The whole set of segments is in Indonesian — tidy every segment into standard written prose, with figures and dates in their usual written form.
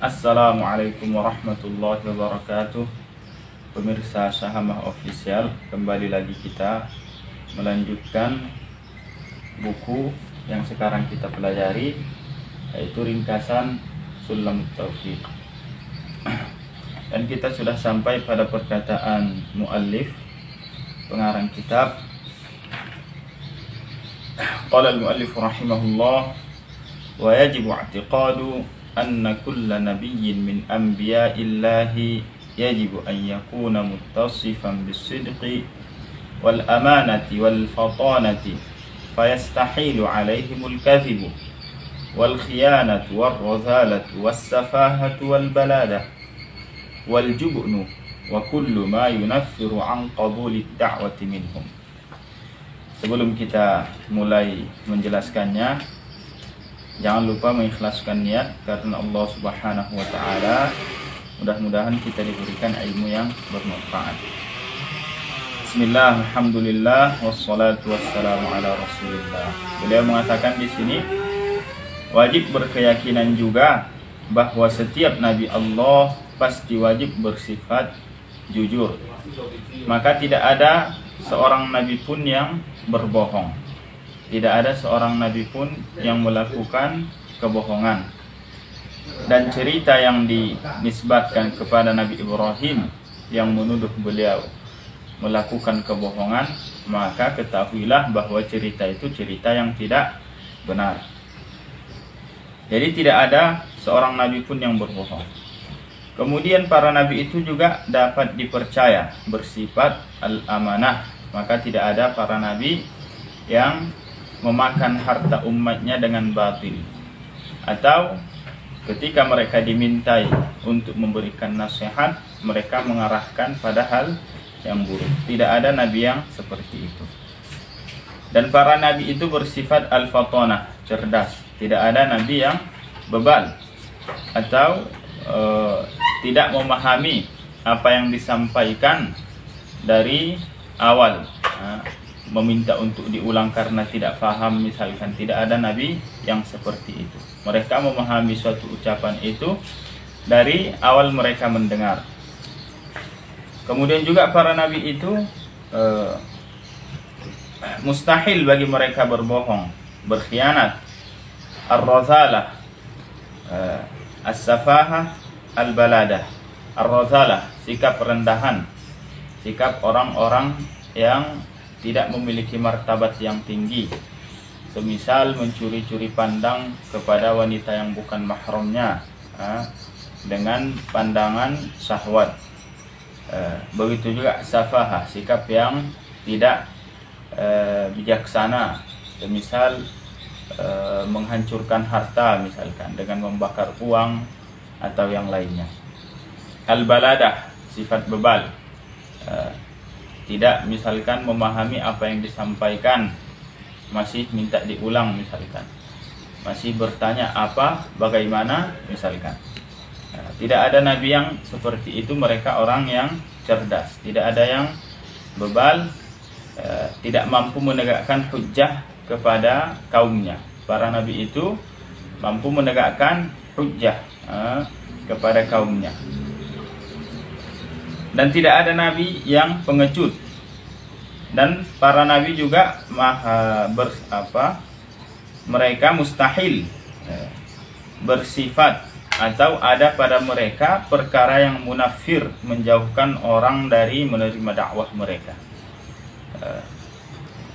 Assalamualaikum warahmatullahi wabarakatuh. Pemirsa Syahamah Official, kembali lagi kita melanjutkan buku yang sekarang kita pelajari, yaitu ringkasan Sulam Taufiq. Dan kita sudah sampai pada perkataan muallif, pengarang kitab. Qala al-muallif rahimahullah, wa yajibu i'tiqadu anna kulla nabiyyin min anbiya'illahi yajibu an yakuna muttasifan bis-sidqi wal amanati wal fatanati fayastahilu alaihimul kadhibu wal khiyanatu war razalatu was safahatu wal baladah wal jubnu wa kullu ma yunaffiru an qabuli ad-da'wati minhum. Sebelum kita mulai menjelaskannya, jangan lupa mengikhlaskan niat karena Allah Subhanahu wa taala. Mudah-mudahan kita diberikan ilmu yang bermanfaat. Bismillah, alhamdulillah, wassalatu wassalamu ala Rasulillah. Beliau mengatakan di sini, wajib berkeyakinan juga bahwa setiap nabi Allah pasti wajib bersifat jujur. Maka tidak ada seorang nabi pun yang berbohong. Tidak ada seorang nabi pun yang melakukan kebohongan. Dan cerita yang dinisbatkan kepada Nabi Ibrahim yang menuduh beliau melakukan kebohongan, maka ketahuilah bahwa cerita itu cerita yang tidak benar. Jadi tidak ada seorang nabi pun yang berbohong. Kemudian para nabi itu juga dapat dipercaya, bersifat al-amanah. Maka tidak ada para nabi yang memakan harta umatnya dengan batil, atau ketika mereka dimintai untuk memberikan nasihat, mereka mengarahkan pada hal yang buruk. Tidak ada nabi yang seperti itu. Dan para nabi itu bersifat al-fatanah, cerdas. Tidak ada nabi yang bebal atau tidak memahami apa yang disampaikan dari awal, meminta untuk diulang karena tidak paham misalkan. Tidak ada nabi yang seperti itu. Mereka memahami suatu ucapan itu dari awal mereka mendengar. Kemudian juga para nabi itu mustahil bagi mereka berbohong, berkhianat, ar-razalah, as-safahah, al-baladah. Ar-razalah, sikap rendahan, sikap orang-orang yang tidak memiliki martabat yang tinggi, semisal mencuri-curi pandang kepada wanita yang bukan mahramnya dengan pandangan syahwat. Begitu juga safahah, sikap yang tidak bijaksana, semisal menghancurkan harta misalkan dengan membakar uang atau yang lainnya. Al-baladah, sifat bebal, tidak misalkan memahami apa yang disampaikan, masih minta diulang misalkan, masih bertanya apa, bagaimana misalkan. Tidak ada nabi yang seperti itu. Mereka orang yang cerdas, tidak ada yang bebal, tidak mampu menegakkan hujjah kepada kaumnya. Para nabi itu mampu menegakkan hujjah kepada kaumnya. Dan tidak ada nabi yang pengecut. Dan para nabi juga mereka mustahil bersifat atau ada pada mereka perkara yang munafir, menjauhkan orang dari menerima dakwah mereka.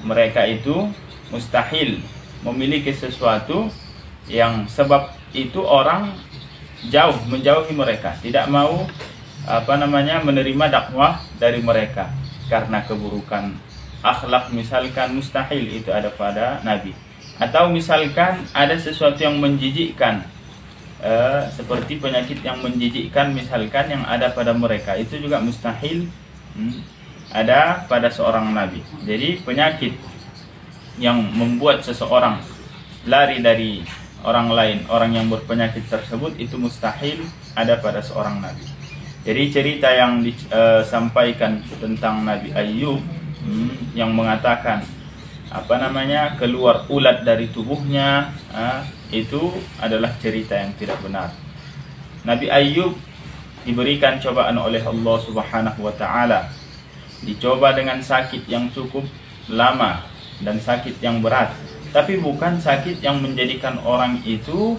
Mereka itu mustahil memiliki sesuatu yang sebab itu orang menjauhi mereka, tidak mau menerima dakwah dari mereka karena keburukan akhlak misalkan. Mustahil itu ada pada nabi. Atau misalkan ada sesuatu yang menjijikkan, seperti penyakit yang menjijikkan misalkan yang ada pada mereka, itu juga mustahil ada pada seorang nabi. Jadi penyakit yang membuat seseorang lari dari orang lain, orang yang berpenyakit tersebut, itu mustahil ada pada seorang nabi. Jadi cerita yang disampaikan tentang Nabi Ayyub yang mengatakan keluar ulat dari tubuhnya, itu adalah cerita yang tidak benar. Nabi Ayub diberikan cobaan oleh Allah Subhanahu wa taala. Dicoba dengan sakit yang cukup lama dan sakit yang berat, tapi bukan sakit yang menjadikan orang itu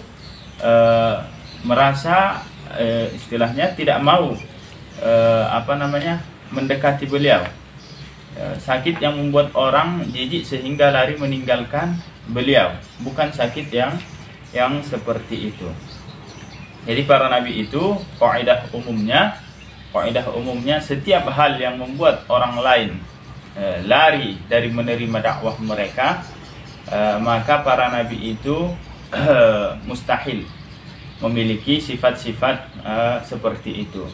merasa istilahnya tidak mau mendekati beliau. Sakit yang membuat orang jijik sehingga lari meninggalkan beliau, bukan sakit yang seperti itu. Jadi para nabi itu kaidah umumnya setiap hal yang membuat orang lain lari dari menerima dakwah mereka, maka para nabi itu mustahil memiliki sifat-sifat seperti itu.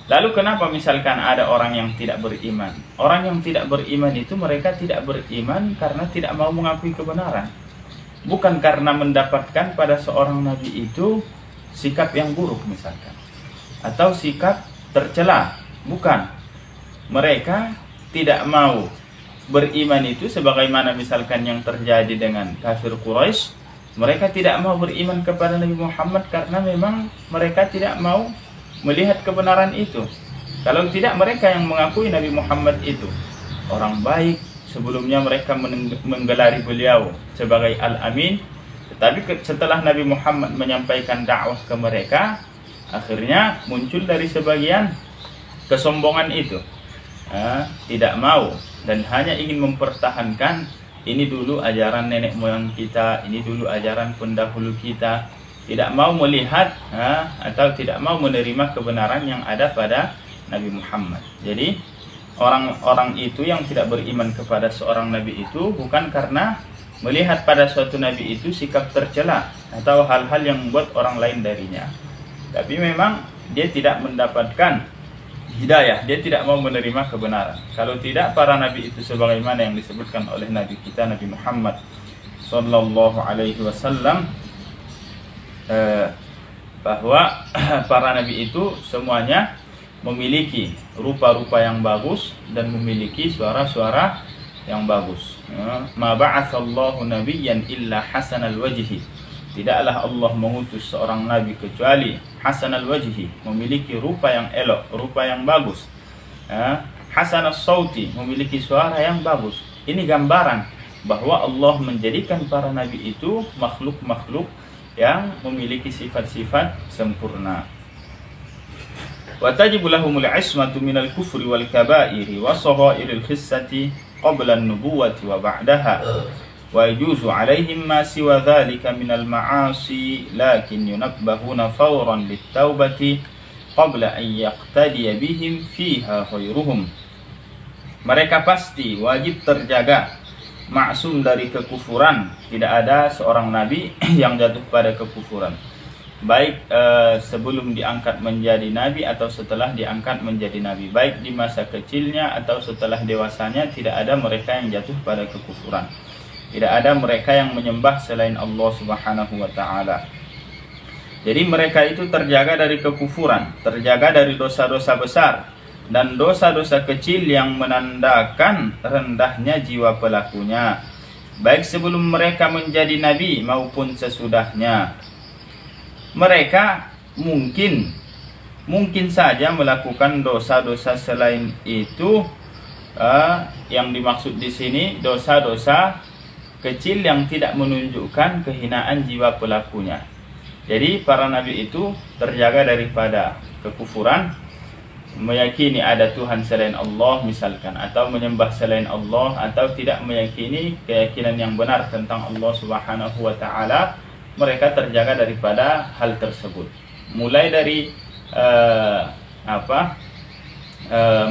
Lalu kenapa misalkan ada orang yang tidak beriman? Orang yang tidak beriman itu mereka tidak beriman karena tidak mau mengakui kebenaran, bukan karena mendapatkan pada seorang nabi itu sikap yang buruk misalkan, atau sikap tercela. Bukan. Mereka tidak mau beriman itu sebagaimana misalkan yang terjadi dengan kafir Quraisy. Mereka tidak mau beriman kepada Nabi Muhammad karena memang mereka tidak mau melihat kebenaran itu. Kalau tidak, mereka yang mengakui Nabi Muhammad itu orang baik. Sebelumnya mereka menggelari beliau sebagai Al-Amin. Tetapi setelah Nabi Muhammad menyampaikan dakwah ke mereka, akhirnya muncul dari sebagian kesombongan itu, tidak mau dan hanya ingin mempertahankan ini dulu ajaran nenek moyang kita, ini dulu ajaran pendahulu kita, tidak mau melihat atau tidak mau menerima kebenaran yang ada pada Nabi Muhammad. Jadi orang-orang itu yang tidak beriman kepada seorang nabi itu bukan karena melihat pada suatu nabi itu sikap tercela atau hal-hal yang membuat orang lain darinya, tapi memang dia tidak mendapatkan hidayah, dia tidak mau menerima kebenaran. Kalau tidak, para nabi itu sebagaimana yang disebutkan oleh nabi kita Nabi Muhammad sallallahu alaihi wasallam, bahwa para nabi itu semuanya memiliki rupa-rupa yang bagus dan memiliki suara-suara yang bagus. Ma ba'atsallahu nabiyyan illa hasanal wajhi. Tidaklah Allah mengutus seorang nabi kecuali hasanal wajhi, memiliki rupa yang elok, rupa yang bagus. Hasanas sauti, memiliki suara yang bagus. Ini gambaran bahwa Allah menjadikan para nabi itu makhluk-makhluk yang memiliki sifat-sifat sempurna. Wa tajibu lahumul ismatu minal kufri wal kaba'iri wa saghairil khissati qabla an-nubuwwati wa ba'daha. Wa yajuzu 'alaihim ma siwa dhalika minal ma'asi lakin yunabbahuna fawran lit-taubati qabla an yaqtadiya bihim fiha khairuhum. Mereka pasti wajib terjaga, maksum dari kekufuran. Tidak ada seorang nabi yang jatuh pada kekufuran, baik sebelum diangkat menjadi nabi atau setelah diangkat menjadi nabi, baik di masa kecilnya atau setelah dewasanya. Tidak ada mereka yang jatuh pada kekufuran, tidak ada mereka yang menyembah selain Allah Subhanahu wa ta'ala. Jadi mereka itu terjaga dari kekufuran, terjaga dari dosa-dosa besar dan dosa-dosa kecil yang menandakan rendahnya jiwa pelakunya, baik sebelum mereka menjadi nabi maupun sesudahnya. Mereka mungkin saja melakukan dosa-dosa selain itu. Yang dimaksud di sini dosa-dosa kecil yang tidak menunjukkan kehinaan jiwa pelakunya. Jadi para nabi itu terjaga daripada kekufuran, meyakini ada Tuhan selain Allah misalkan, atau menyembah selain Allah, atau tidak meyakini keyakinan yang benar tentang Allah Subhanahu wa ta'ala. Mereka terjaga daripada hal tersebut. Mulai dari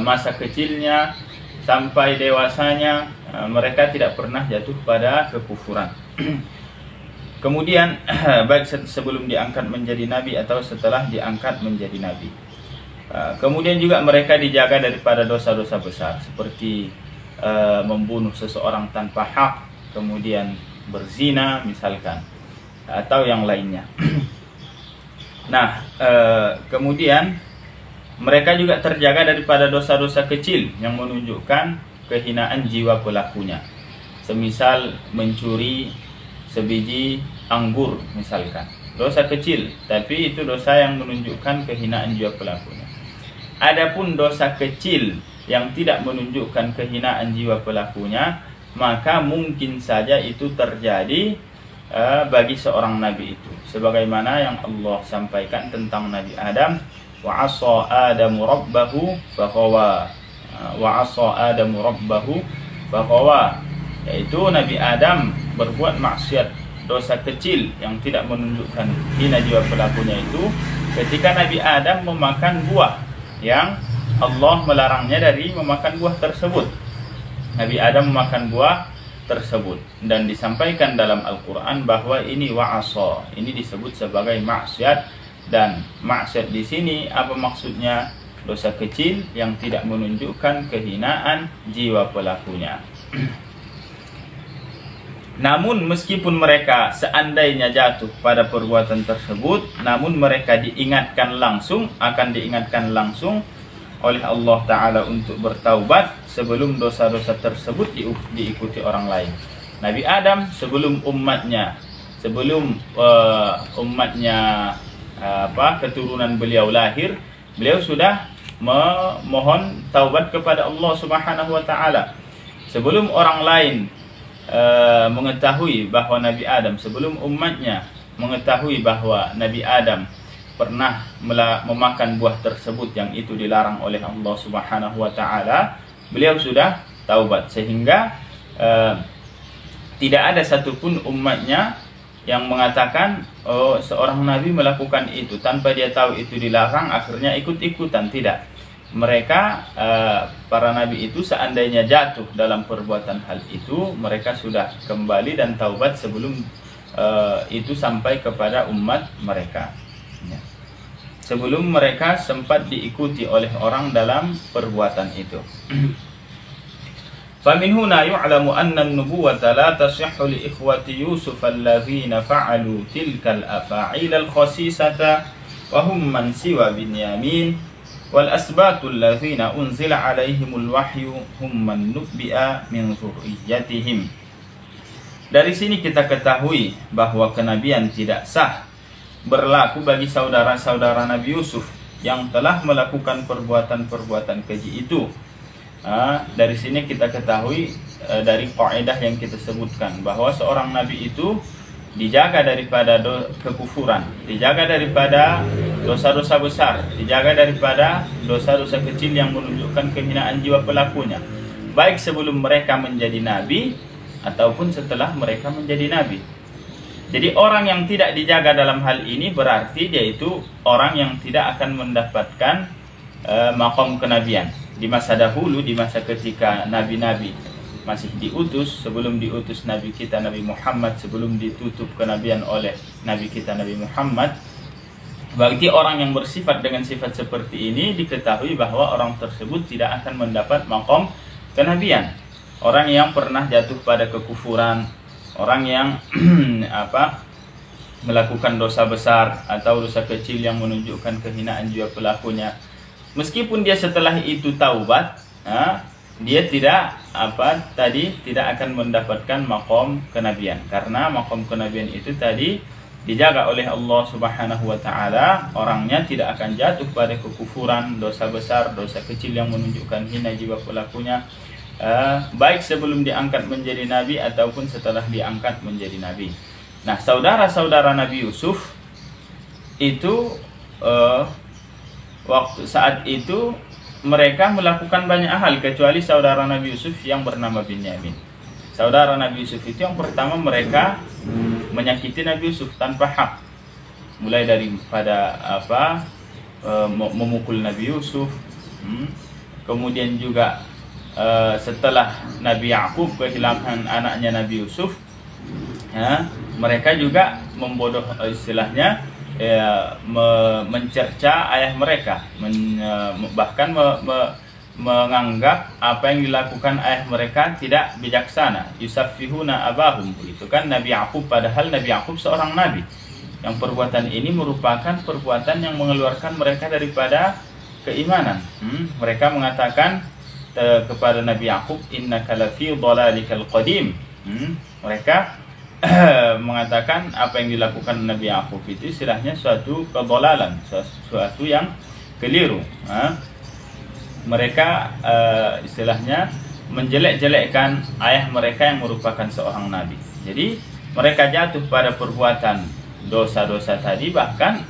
masa kecilnya sampai dewasanya, mereka tidak pernah jatuh pada kekufuran. Kemudian baik sebelum diangkat menjadi nabi atau setelah diangkat menjadi nabi. Kemudian juga mereka dijaga daripada dosa-dosa besar seperti membunuh seseorang tanpa hak, kemudian berzina misalkan, atau yang lainnya. Nah, kemudian mereka juga terjaga daripada dosa-dosa kecil yang menunjukkan kehinaan jiwa pelakunya. Semisal mencuri sebiji anggur misalkan, dosa kecil, tapi itu dosa yang menunjukkan kehinaan jiwa pelakunya. Adapun dosa kecil yang tidak menunjukkan kehinaan jiwa pelakunya, maka mungkin saja itu terjadi bagi seorang nabi itu, sebagaimana yang Allah sampaikan tentang Nabi Adam, wa 'asa Adamu rabbahu faghawa, wa 'asa Adamu rabbahu faghawa, yaitu Nabi Adam berbuat maksiat, dosa kecil yang tidak menunjukkan hina jiwa pelakunya itu ketika Nabi Adam memakan buah yang Allah melarangnya dari memakan buah tersebut. Nabi Adam memakan buah tersebut, dan disampaikan dalam Al-Quran bahwa ini wa'asa, ini disebut sebagai maksiat. Dan maksiat di sini apa maksudnya? Dosa kecil yang tidak menunjukkan kehinaan jiwa pelakunya. Namun meskipun mereka seandainya jatuh pada perbuatan tersebut, namun mereka akan diingatkan langsung oleh Allah Ta'ala untuk bertaubat sebelum dosa-dosa tersebut diikuti orang lain. Nabi Adam sebelum umatnya keturunan beliau lahir, beliau sudah memohon taubat kepada Allah Subhanahu wa Ta'ala. Sebelum orang lain mengetahui bahwa Nabi Adam, sebelum umatnya mengetahui bahwa Nabi Adam pernah memakan buah tersebut yang itu dilarang oleh Allah Subhanahu wa Ta'ala, beliau sudah taubat, sehingga tidak ada satupun umatnya yang mengatakan seorang nabi melakukan itu tanpa dia tahu itu dilarang akhirnya ikut-ikutan. Tidak, mereka para nabi itu seandainya jatuh dalam perbuatan hal itu, mereka sudah kembali dan taubat sebelum itu sampai kepada umat mereka, sebelum mereka sempat diikuti oleh orang dalam perbuatan itu. فَمِنْ هُنَا يُعْلَمُ أَنَّ النُّبُوَّةَ لَا تَصِحُّ لِإِخْوَةِ يُوسُفَ الَّذِينَ فَعَلُوا تِلْكَ الْأَفَاعِيلَ الْخَسِيسَةَ وَهُمْ مَنْ سِوَى بِنْيَامِينَ وَالْأَسْبَاطُ الَّذِينَ أُنْزِلَ عَلَيْهِمُ الْوَحْيُ هُمْ مَنْ نُبِّئَ مِنْ ذُرِّيَّتِهِمْ. Dari sini kita ketahui bahwa kenabian tidak sah berlaku bagi saudara-saudara Nabi Yusuf yang telah melakukan perbuatan-perbuatan keji itu. Dari sini kita ketahui dari kaidah yang kita sebutkan bahwa seorang nabi itu dijaga daripada kekufuran, dijaga daripada dosa-dosa besar, dijaga daripada dosa-dosa kecil yang menunjukkan kehinaan jiwa pelakunya, baik sebelum mereka menjadi nabi ataupun setelah mereka menjadi nabi. Jadi orang yang tidak dijaga dalam hal ini berarti dia itu orang yang tidak akan mendapatkan maqam kenabian. Di masa dahulu, di masa ketika nabi-nabi masih diutus, sebelum diutus Nabi kita Nabi Muhammad, sebelum ditutup kenabian oleh Nabi kita Nabi Muhammad, bagi orang yang bersifat dengan sifat seperti ini diketahui bahwa orang tersebut tidak akan mendapat maqam kenabian. Orang yang pernah jatuh pada kekufuran, orang yang melakukan dosa besar atau dosa kecil yang menunjukkan kehinaan jiwa pelakunya, meskipun dia setelah itu taubat, dia tidak akan mendapatkan maqam kenabian, karena maqam kenabian itu tadi dijaga oleh Allah Subhanahu wa Ta'ala. Orangnya tidak akan jatuh pada kekufuran, dosa besar, dosa kecil yang menunjukkan hina jiwa pelakunya, baik sebelum diangkat menjadi nabi ataupun setelah diangkat menjadi nabi. Nah, saudara-saudara Nabi Yusuf itu waktu saat itu mereka melakukan banyak hal kecuali saudara Nabi Yusuf yang bernama Binyamin. Saudara Nabi Yusuf itu yang pertama, mereka menyakiti Nabi Yusuf tanpa hak, mulai daripada memukul Nabi Yusuf. Kemudian juga setelah Nabi Yakub kehilangan anaknya Nabi Yusuf, mereka juga membodoh, istilahnya mencerca ayah mereka, bahkan menganggap apa yang dilakukan ayah mereka tidak bijaksana. Yusaffihuna abahum, itu kan Nabi Yakub, padahal Nabi Yakub seorang nabi. Yang perbuatan ini merupakan perbuatan yang mengeluarkan mereka daripada keimanan. Mereka mengatakan kepada Nabi Yakub, innaka lafi dhalalikal qadim. Mereka mengatakan apa yang dilakukan Nabi Ya'qub itu istilahnya suatu kedolalan, suatu yang keliru. Mereka istilahnya menjelek-jelekkan ayah mereka yang merupakan seorang nabi. Jadi mereka jatuh pada perbuatan dosa-dosa tadi, bahkan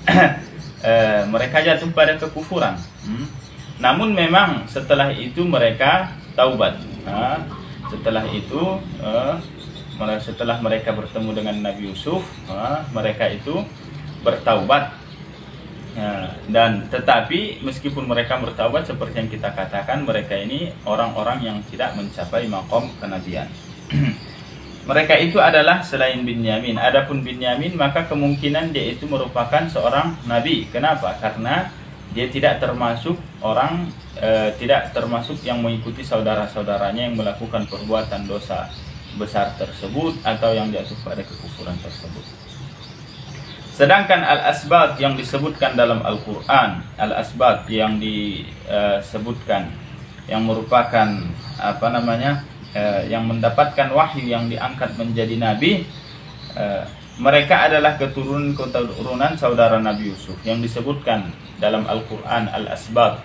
mereka jatuh pada kekufuran. Namun memang setelah itu mereka taubat. Setelah itu setelah mereka bertemu dengan Nabi Yusuf, mereka itu bertaubat. Dan tetapi meskipun mereka bertaubat, seperti yang kita katakan, mereka ini orang-orang yang tidak mencapai maqam kenabian. Mereka itu adalah selain Binyamin. Adapun Binyamin, maka kemungkinan dia itu merupakan seorang nabi. Kenapa? Karena dia tidak termasuk tidak termasuk yang mengikuti saudara-saudaranya yang melakukan perbuatan dosa besar tersebut atau yang jatuh pada kekufuran tersebut. Sedangkan al-asbat yang disebutkan dalam Al-Quran, al-asbat yang disebutkan yang merupakan yang mendapatkan wahyu yang diangkat menjadi nabi, mereka adalah keturunan saudara Nabi Yusuf yang disebutkan dalam Al-Quran, al-asbat,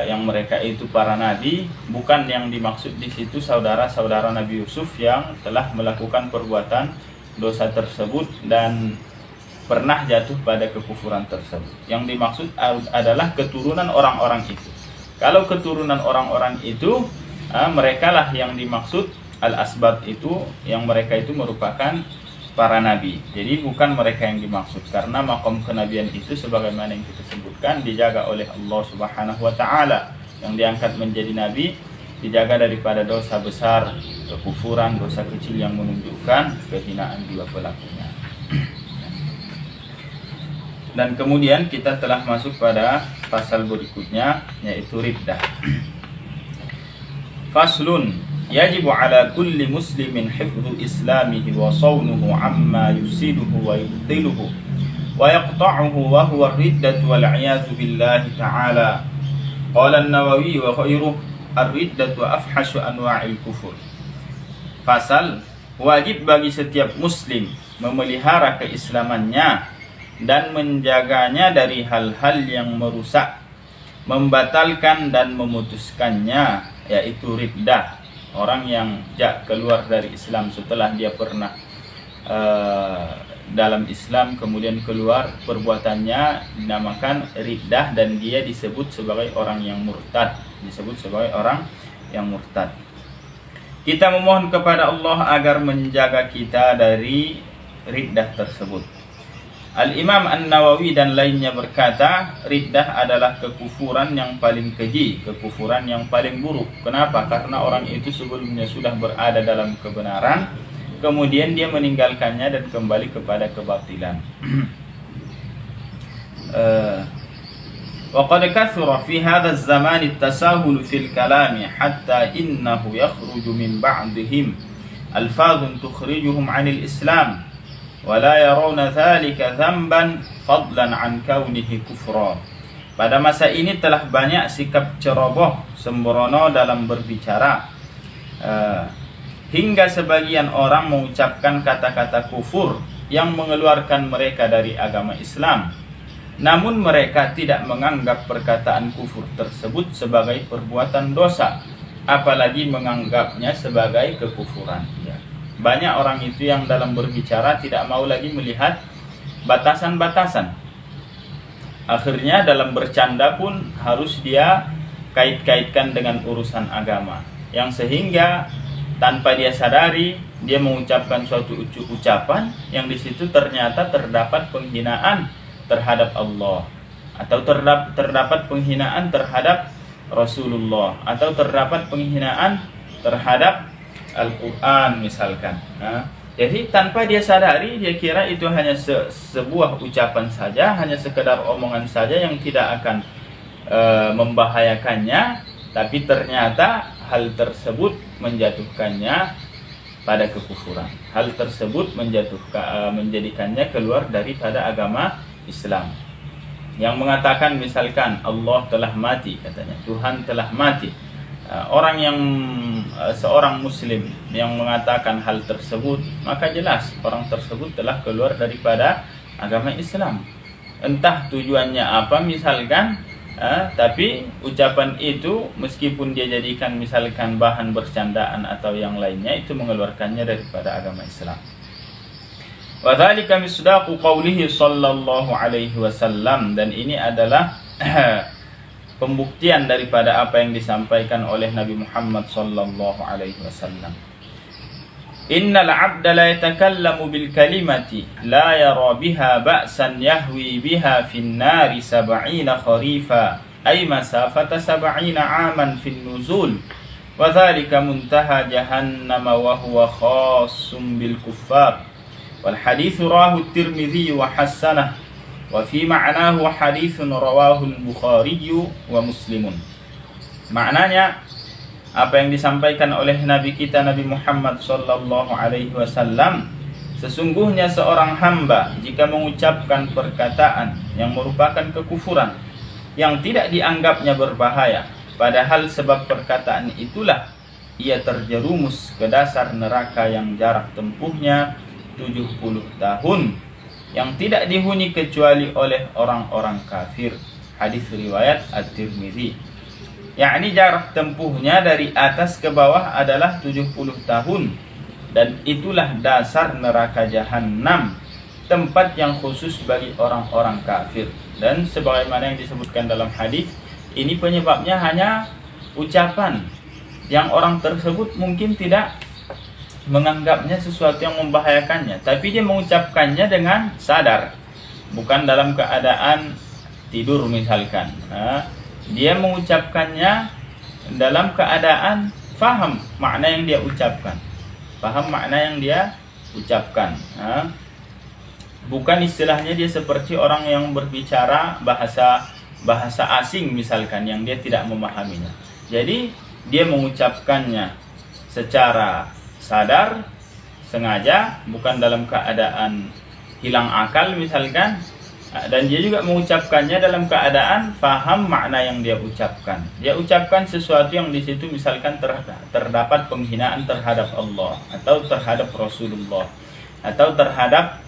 yang mereka itu para nabi. Bukan yang dimaksud di situ saudara-saudara Nabi Yusuf yang telah melakukan perbuatan dosa tersebut dan pernah jatuh pada kekufuran tersebut. Yang dimaksud adalah keturunan orang-orang itu. Kalau keturunan orang-orang itu, mereka lah yang dimaksud al-asbat itu, yang mereka itu merupakan para nabi. Jadi bukan mereka yang dimaksud, karena makom kenabian itu sebagaimana yang kita sebutkan dijaga oleh Allah Subhanahu wa taala. Yang diangkat menjadi nabi dijaga daripada dosa besar, kekufuran, dosa kecil yang menunjukkan kehinaan jiwa pelakunya. Dan kemudian kita telah masuk pada pasal berikutnya, yaitu riddah. Faslun, yajibu ala kulli muslimin hifdhu islamihi wa sawnuhu amma yusiduhu wa yubtiluhu wa yaqta'uhu wa huwa riddatu wal iyadhu billahi ta'ala. Qala an-Nawawi wa khairuh ar-riddatu afhashu anwa'il kufur. Pasal, wajib bagi setiap muslim memelihara keislamannya dan menjaganya dari hal-hal yang merusak, membatalkan dan memutuskannya, yaitu riddah. Orang yang keluar dari Islam setelah dia pernah dalam Islam, kemudian keluar, perbuatannya dinamakan riddah dan dia disebut sebagai orang yang murtad. Kita memohon kepada Allah agar menjaga kita dari riddah tersebut. Al-Imam An-Nawawi dan lainnya berkata, riddah adalah kekufuran yang paling keji, kekufuran yang paling buruk. Kenapa? Karena orang itu sebelumnya sudah berada dalam kebenaran, kemudian dia meninggalkannya dan kembali kepada kebatilan. Wa qad kathura fi hadha az-zaman at-tasahul fil kalam hatta innahu yakhruju min ba'dihim alfazun tukhrijuhum 'anil Islam wala yarawna dhalika dhanban fadlan an kaunihi kufra. Pada masa ini telah banyak sikap ceroboh sembrono dalam berbicara, hingga sebagian orang mengucapkan kata-kata kufur yang mengeluarkan mereka dari agama Islam. Namun mereka tidak menganggap perkataan kufur tersebut sebagai perbuatan dosa, apalagi menganggapnya sebagai kekufuran. Banyak orang itu yang dalam berbicara tidak mau lagi melihat batasan-batasan. Akhirnya dalam bercanda pun harus dia kait-kaitkan dengan urusan agama, yang sehingga tanpa dia sadari dia mengucapkan suatu ucapan yang di situ ternyata terdapat penghinaan terhadap Allah, atau terdapat penghinaan terhadap Rasulullah, atau terdapat penghinaan terhadap Al-Quran misalkan. Jadi tanpa dia sadari, dia kira itu hanya sebuah ucapan saja, hanya sekedar omongan saja yang tidak akan membahayakannya, tapi ternyata hal tersebut menjatuhkannya pada kekufuran. Hal tersebut menjadikannya keluar daripada agama Islam. Yang mengatakan misalkan Allah telah mati, katanya Tuhan telah mati, orang yang seorang muslim yang mengatakan hal tersebut, maka jelas orang tersebut telah keluar daripada agama Islam. Entah tujuannya apa misalkan, tapi ucapan itu meskipun dia jadikan misalkan bahan bercandaan atau yang lainnya, itu mengeluarkannya daripada agama Islam. Wa dzalika misdaqu qaulihi sallallahu alaihi wasallam, dan ini adalah pembuktian daripada apa yang disampaikan oleh Nabi Muhammad sallallahu alaihi wasallam. Innal 'abda la yatakallamu bil kalimati la yara biha ba'san yahwi biha fin nari 70 kharifa ay masafata 70 'aman fin nuzul wa dzalika muntaha jahannam wa huwa khassum bil kuffar. Wal hadits rawahu at-Tirmidzi wa hasanah wa fi ma'nahu haditsun rawahu al-Bukhari wa Muslimun. Maknanya apa yang disampaikan oleh Nabi kita Nabi Muhammad sallallahu alaihi wasallam, sesungguhnya seorang hamba jika mengucapkan perkataan yang merupakan kekufuran yang tidak dianggapnya berbahaya, padahal sebab perkataan itulah ia terjerumus ke dasar neraka yang jarak tempuhnya 70 tahun, yang tidak dihuni kecuali oleh orang-orang kafir. Hadis riwayat At-Tirmidzi. Yakni jarak tempuhnya dari atas ke bawah adalah 70 tahun, dan itulah dasar neraka jahanam, tempat yang khusus bagi orang-orang kafir. Dan sebagaimana yang disebutkan dalam hadis, ini penyebabnya hanya ucapan yang orang tersebut mungkin tidak menganggapnya sesuatu yang membahayakannya, tapi dia mengucapkannya dengan sadar, bukan dalam keadaan tidur misalkan. Dia mengucapkannya dalam keadaan faham makna yang dia ucapkan, bukan istilahnya dia seperti orang yang berbicara bahasa asing misalkan yang dia tidak memahaminya. Jadi dia mengucapkannya secara sadar, sengaja, bukan dalam keadaan hilang akal misalkan, dan dia juga mengucapkannya dalam keadaan faham makna yang dia ucapkan. Dia ucapkan sesuatu yang di situ misalkan terdapat penghinaan terhadap Allah atau terhadap Rasulullah atau terhadap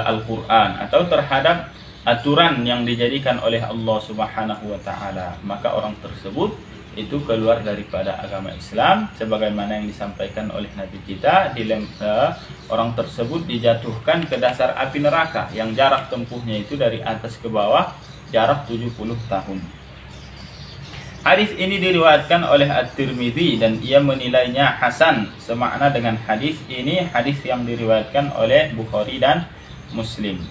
Al-Quran atau terhadap aturan yang dijadikan oleh Allah Subhanahu wa Ta'ala, maka orang tersebut itu keluar daripada agama Islam, sebagaimana yang disampaikan oleh Nabi kita, orang tersebut dijatuhkan ke dasar api neraka yang jarak tempuhnya itu dari atas ke bawah jarak 70 tahun. Hadis ini diriwayatkan oleh At-Tirmidzi dan ia menilainya hasan, semakna dengan hadis ini, hadis yang diriwayatkan oleh Bukhari dan Muslim.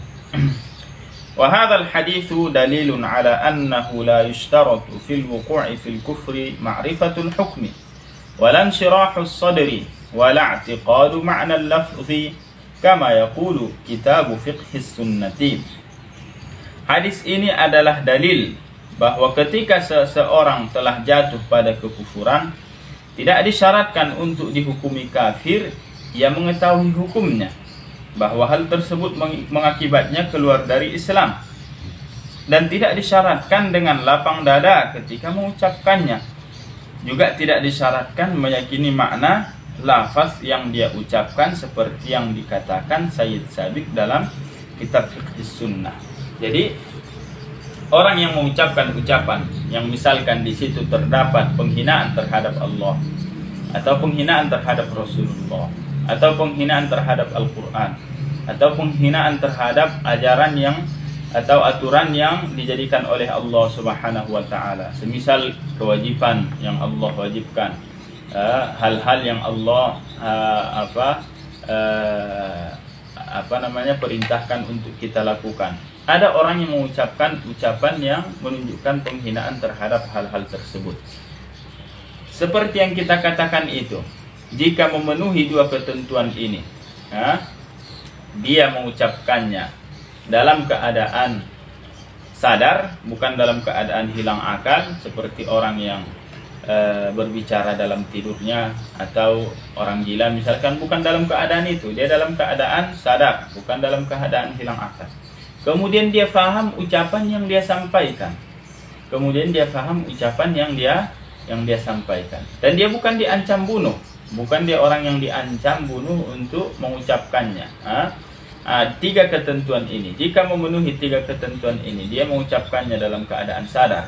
وهذا الحديث دليل على أنه لا يشترط في الوقوع في الكفر معرفة الحكم ولا انشراح الصدر ولا اعتقاد معنى اللفظ كما يقول كتاب فقه السنة. Hadis ini adalah dalil bahwa ketika seseorang telah jatuh pada kekufuran, tidak disyaratkan untuk dihukumi kafir, ia mengetahui hukumnya, bahwa hal tersebut mengakibatnya keluar dari Islam, dan tidak disyaratkan dengan lapang dada ketika mengucapkannya. Juga tidak disyaratkan meyakini makna lafaz yang dia ucapkan seperti yang dikatakan Sayyid Sabiq dalam kitab Fiqh Sunnah. Jadi orang yang mengucapkan ucapan yang misalkan di situ terdapat penghinaan terhadap Allah atau penghinaan terhadap Rasulullah atau penghinaan terhadap Al-Quran atau penghinaan terhadap ajaran yang atau aturan yang dijadikan oleh Allah Subhanahu wa Ta'ala, semisal kewajiban yang Allah wajibkan, hal-hal yang Allah perintahkan untuk kita lakukan. Ada orang yang mengucapkan ucapan yang menunjukkan penghinaan terhadap hal-hal tersebut. Seperti yang kita katakan itu, jika memenuhi dua ketentuan ini, dia mengucapkannya dalam keadaan sadar, bukan dalam keadaan hilang akal, seperti orang yang berbicara dalam tidurnya, atau orang gila misalkan, bukan dalam keadaan itu, dia dalam keadaan sadar, bukan dalam keadaan hilang akal. Kemudian dia faham ucapan yang dia sampaikan, kemudian dia faham ucapan yang dia yang dia sampaikan. Dan dia bukan diancam bunuh, bukan dia orang yang diancam bunuh untuk mengucapkannya. Tiga ketentuan ini, jika memenuhi tiga ketentuan ini, dia mengucapkannya dalam keadaan sadar.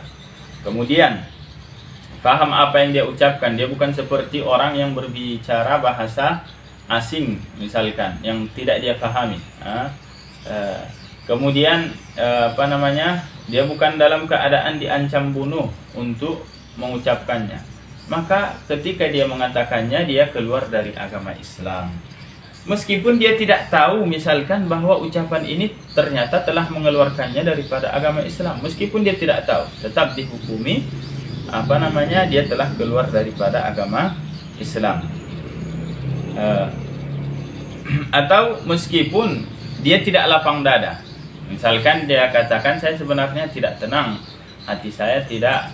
Kemudian paham apa yang dia ucapkan, dia bukan seperti orang yang berbicara bahasa asing misalkan yang tidak dia pahami. Kemudian dia bukan dalam keadaan diancam bunuh untuk mengucapkannya. Maka ketika dia mengatakannya, dia keluar dari agama Islam. Meskipun dia tidak tahu misalkan bahwa ucapan ini ternyata telah mengeluarkannya daripada agama Islam. Meskipun dia tidak tahu, tetap dihukumi dia telah keluar daripada agama Islam. Atau meskipun dia tidak lapang dada, misalkan dia katakan, saya sebenarnya tidak tenang, hati saya tidak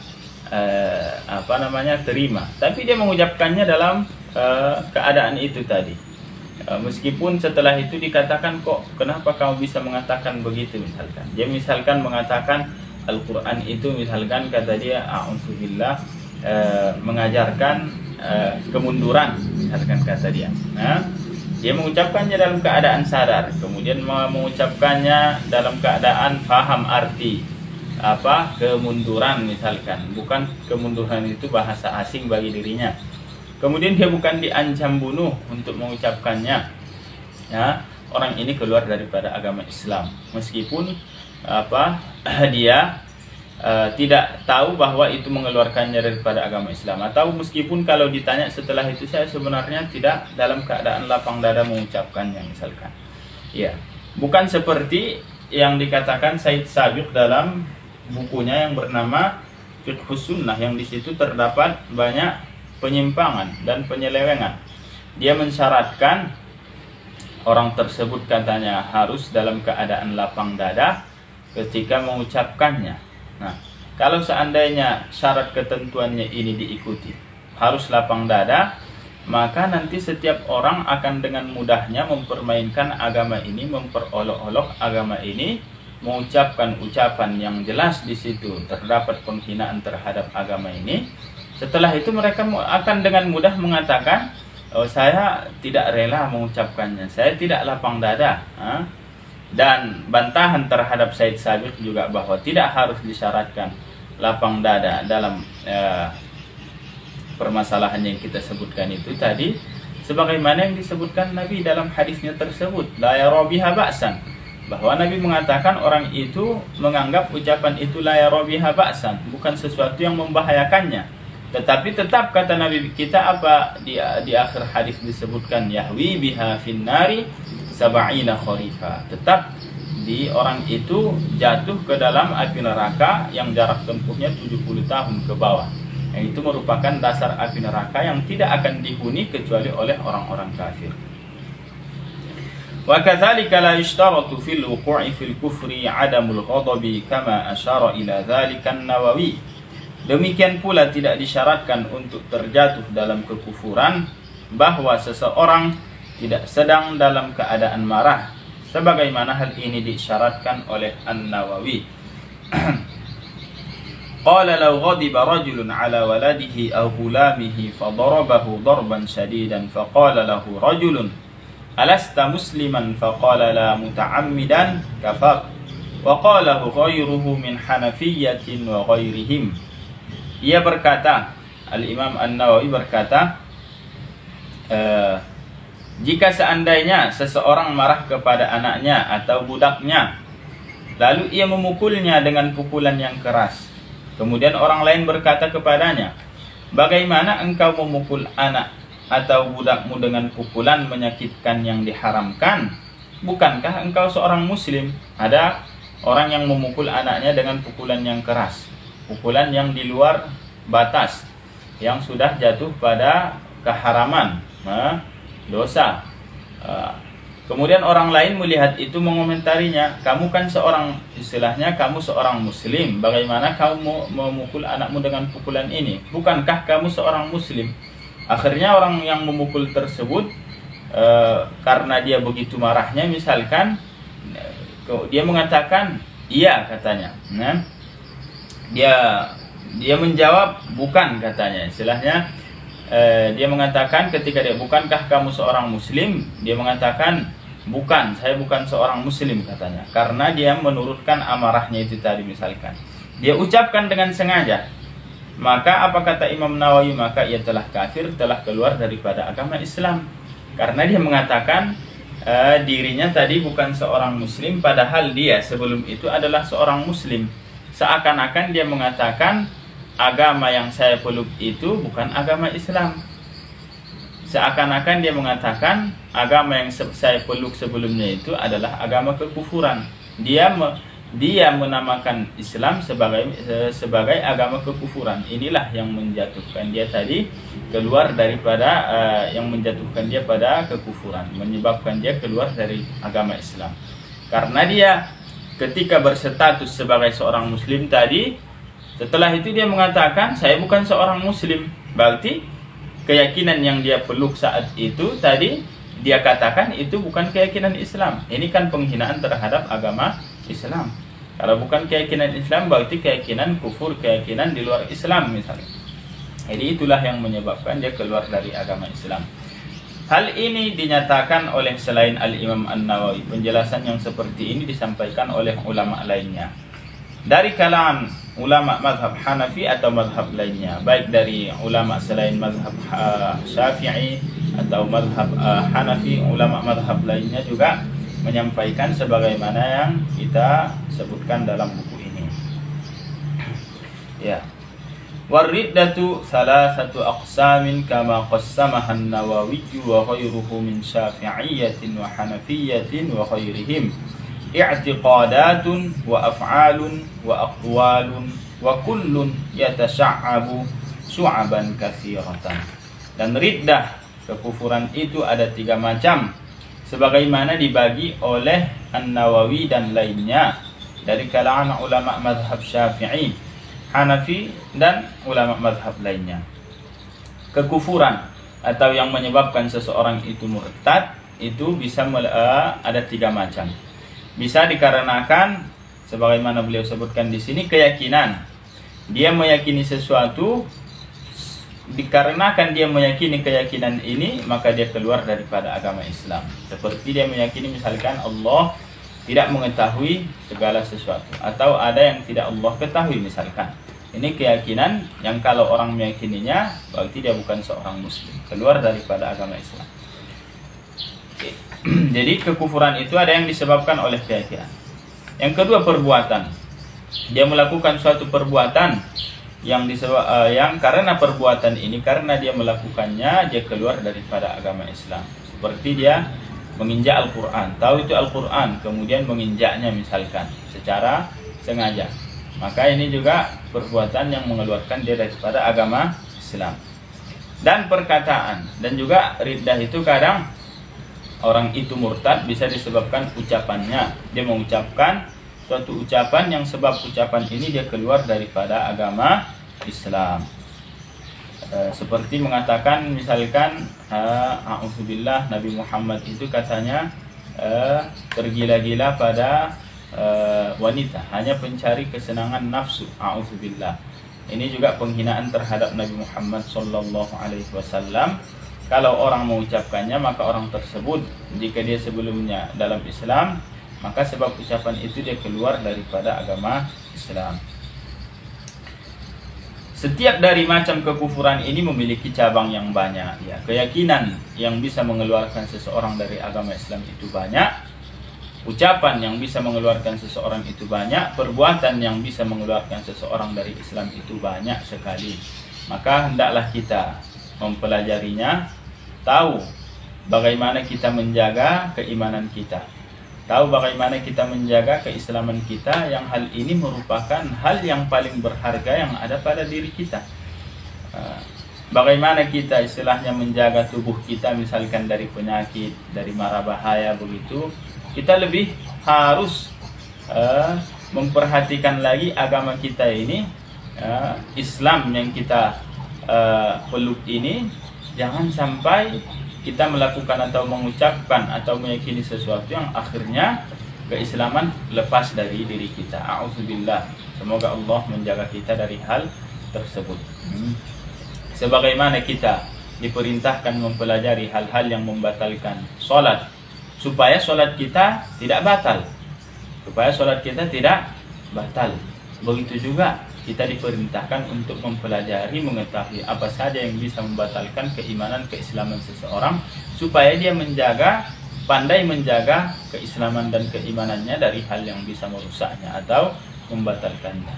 terima, tapi dia mengucapkannya dalam keadaan itu tadi. Meskipun setelah itu dikatakan, kok kenapa kamu bisa mengatakan begitu, misalkan dia mengatakan Al-Quran itu misalkan kata dia a'udzubillah mengajarkan kemunduran, misalkan kata dia. Dia mengucapkannya dalam keadaan sadar, kemudian mengucapkannya dalam keadaan paham arti kemunduran, misalkan bukan kemunduran itu bahasa asing bagi dirinya. Kemudian dia bukan diancam bunuh untuk mengucapkannya. Orang ini keluar daripada agama Islam, meskipun dia tidak tahu bahwa itu mengeluarkannya daripada agama Islam, atau meskipun kalau ditanya setelah itu, saya sebenarnya tidak dalam keadaan lapang dada mengucapkannya, misalkan. Ya, bukan seperti yang dikatakan Said Sabiq dalam bukunya yang bernama Fiqhus Sunnah, yang di situ terdapat banyak penyimpangan dan penyelewengan. Dia mensyaratkan orang tersebut katanya harus dalam keadaan lapang dada ketika mengucapkannya. Nah, kalau seandainya syarat ketentuannya ini diikuti, harus lapang dada, maka nanti setiap orang akan dengan mudahnya mempermainkan agama ini, memperolok-olok agama ini, mengucapkan ucapan yang jelas di situ terdapat penghinaan terhadap agama ini. Setelah itu mereka akan dengan mudah mengatakan, saya tidak rela mengucapkannya, saya tidak lapang dada. Dan bantahan terhadap Said Sabiq juga bahwa tidak harus disyaratkan lapang dada dalam permasalahan yang kita sebutkan itu tadi, sebagaimana yang disebutkan Nabi dalam hadisnya tersebut, la yara biha ba'san, bahwa Nabi mengatakan orang itu menganggap ucapan itu la yara biha ba'san, bukan sesuatu yang membahayakannya. Tetapi tetap kata Nabi kita di akhir hadis disebutkan, yahwi biha finnari sab'ina kharifa, tetap di orang itu jatuh ke dalam api neraka yang jarak tempuhnya 70 tahun ke bawah. Yang itu merupakan dasar api neraka yang tidak akan dihuni kecuali oleh orang-orang kafir. Wa kadzalika la yushtaratu fil wuqu'i fil kufri 'adamul ghadabi kama asyara ila dzalika an-Nawawi. Demikian pula tidak disyaratkan untuk terjatuh dalam kekufuran bahwa seseorang tidak sedang dalam keadaan marah, sebagaimana hal ini disyaratkan oleh An-Nawawi. Qala law ghadiba rajulun ala waladihi aw ghulamihi fadarabahu darban shadidan faqala lahu rajulun alasta musliman faqala la muta'ammidan kafar wa qalahu ghayruhu min hanafiyyatin wa ghairihim. Ia berkata, Al-Imam An-Nawawi berkata, jika seandainya seseorang marah kepada anaknya atau budaknya, lalu ia memukulnya dengan pukulan yang keras, kemudian orang lain berkata kepadanya, bagaimana engkau memukul anak atau budakmu dengan pukulan menyakitkan yang diharamkan? Bukankah engkau seorang muslim? Ada orang yang memukul anaknya dengan pukulan yang keras, pukulan yang di luar batas, yang sudah jatuh pada keharaman, dosa. Kemudian orang lain melihat itu mengomentarinya, kamu kan seorang, istilahnya kamu seorang muslim, bagaimana kamu memukul anakmu dengan pukulan ini? Bukankah kamu seorang muslim? Akhirnya orang yang memukul tersebut karena dia begitu marahnya, misalkan dia mengatakan iya, katanya. Dia Dia menjawab bukan, katanya. Istilahnya dia mengatakan ketika dia, bukankah kamu seorang muslim? Dia mengatakan bukan, saya bukan seorang muslim, katanya. Karena dia menurutkan amarahnya itu tadi misalkan. Dia ucapkan dengan sengaja. Maka apa kata Imam Nawawi? Maka ia telah kafir, telah keluar daripada agama Islam. Karena dia mengatakan dirinya tadi bukan seorang muslim, padahal dia sebelum itu adalah seorang muslim. Seakan-akan dia mengatakan agama yang saya peluk itu bukan agama Islam. Seakan-akan dia mengatakan agama yang saya peluk sebelumnya itu adalah agama kekufuran. Dia menamakan Islam sebagai agama kekufuran. Inilah yang menjatuhkan dia tadi keluar daripada yang menjatuhkan dia pada kekufuran, menyebabkan dia keluar dari agama Islam. Karena dia ketika berstatus sebagai seorang muslim tadi, setelah itu dia mengatakan saya bukan seorang muslim. Berarti keyakinan yang dia peluk saat itu tadi dia katakan itu bukan keyakinan Islam. Ini kan penghinaan terhadap agama Islam. Kalau bukan keyakinan Islam berarti keyakinan kufur, keyakinan di luar Islam misalnya. Jadi itulah yang menyebabkan dia keluar dari agama Islam. Hal ini dinyatakan oleh selain Al-Imam An-Nawawi. Penjelasan yang seperti ini disampaikan oleh ulama lainnya. Dari kalangan ulama mazhab Hanafi atau mazhab lainnya, baik dari ulama selain mazhab Syafi'i atau mazhab Hanafi, ulama mazhab lainnya juga menyampaikan sebagaimana yang kita sebutkan dalam buku ini. Ya. War-riddatu salasatu aqsamin kama qassamaha an-Nawawi wa ghayruhu min Syafi'iyyatin wa Hanafiyyatin wa ghairihim. I'tiqadatun wa af'alun wa aqwalun wa kullun yatasha'abu su'aban katsiratan. Dan riddah, kekufuran itu ada 3 macam, sebagaimana dibagi oleh An-Nawawi dan lainnya dari kalangan ulama mazhab Syafi'i, Hanafi dan ulama mazhab lainnya. Kekufuran atau yang menyebabkan seseorang itu murtad itu bisa ada 3 macam. Bisa dikarenakan sebagaimana beliau sebutkan di sini keyakinan. Dia meyakini sesuatu, dikarenakan dia meyakini keyakinan ini maka dia keluar daripada agama Islam. Seperti dia meyakini misalkan Allah tidak mengetahui segala sesuatu, atau ada yang tidak Allah ketahui misalkan. Ini keyakinan yang kalau orang meyakininya berarti dia bukan seorang muslim, keluar daripada agama Islam. Jadi kekufuran itu ada yang disebabkan oleh keyakinan. Yang kedua, perbuatan. Dia melakukan suatu perbuatan yang karena perbuatan ini, karena dia melakukannya, dia keluar daripada agama Islam. Seperti dia menginjak Al-Quran, tahu itu Al-Quran, kemudian menginjaknya misalkan secara sengaja, maka ini juga perbuatan yang mengeluarkan dia daripada agama Islam. Dan perkataan, dan juga riddah itu kadang orang itu murtad bisa disebabkan ucapannya. Dia mengucapkan suatu ucapan yang sebab ucapan ini dia keluar daripada agama Islam. Seperti mengatakan misalkan a'udzubillah, Nabi Muhammad itu katanya tergila-gila pada wanita, hanya pencari kesenangan nafsu, a'udzubillah. Ini juga penghinaan terhadap Nabi Muhammad sallallahu alaihi wasallam. Kalau orang mengucapkannya, maka orang tersebut jika dia sebelumnya dalam Islam, maka sebab ucapan itu dia keluar daripada agama Islam. Setiap dari macam kekufuran ini memiliki cabang yang banyak. Ya, keyakinan yang bisa mengeluarkan seseorang dari agama Islam itu banyak. Ucapan yang bisa mengeluarkan seseorang itu banyak. Perbuatan yang bisa mengeluarkan seseorang dari Islam itu banyak sekali. Maka hendaklah kita mempelajarinya, tahu bagaimana kita menjaga keimanan kita, tahu bagaimana kita menjaga keislaman kita, yang hal ini merupakan hal yang paling berharga yang ada pada diri kita. Bagaimana kita istilahnya menjaga tubuh kita misalkan dari penyakit, dari mara bahaya begitu, kita lebih harus memperhatikan lagi agama kita ini, Islam yang kita peluk ini. Jangan sampai kita melakukan atau mengucapkan atau meyakini sesuatu yang akhirnya keislaman lepas dari diri kita. A'udzubillah. Semoga Allah menjaga kita dari hal tersebut. Sebagaimana kita diperintahkan mempelajari hal-hal yang membatalkan sholat, supaya sholat kita tidak batal. Begitu juga kita diperintahkan untuk mempelajari, mengetahui apa saja yang bisa membatalkan keimanan, keislaman seseorang, supaya dia pandai menjaga keislaman dan keimanannya dari hal yang bisa merusaknya atau membatalkannya.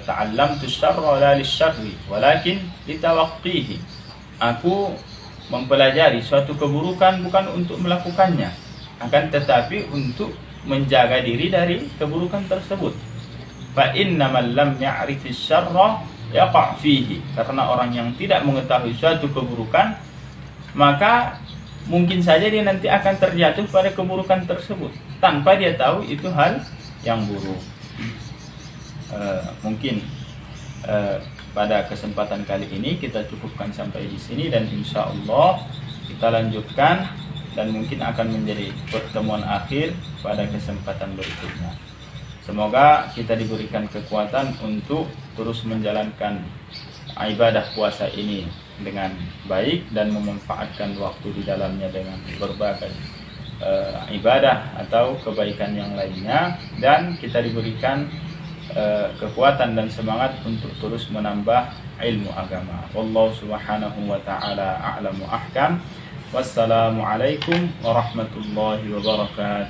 Ta'allamtu syarra la lisyarri walakin litawaqqihi. Aku mempelajari suatu keburukan bukan untuk melakukannya, akan tetapi untuk menjaga diri dari keburukan tersebut. Fa innamal lam ya'rifis syarra yaqa' fihi. Karena orang yang tidak mengetahui suatu keburukan, maka mungkin saja dia nanti akan terjatuh pada keburukan tersebut tanpa dia tahu itu hal yang buruk. Mungkin pada kesempatan kali ini kita cukupkan sampai di sini, dan insya Allah kita lanjutkan dan mungkin akan menjadi pertemuan akhir pada kesempatan berikutnya. Semoga kita diberikan kekuatan untuk terus menjalankan ibadah puasa ini dengan baik dan memanfaatkan waktu di dalamnya dengan berbagai ibadah atau kebaikan yang lainnya, dan kita diberikan kekuatan dan semangat untuk terus menambah ilmu agama. Wallahu subhanahu wa ta'ala a'lamu ahkam. Wassalamualaikum warahmatullahi wabarakatuh.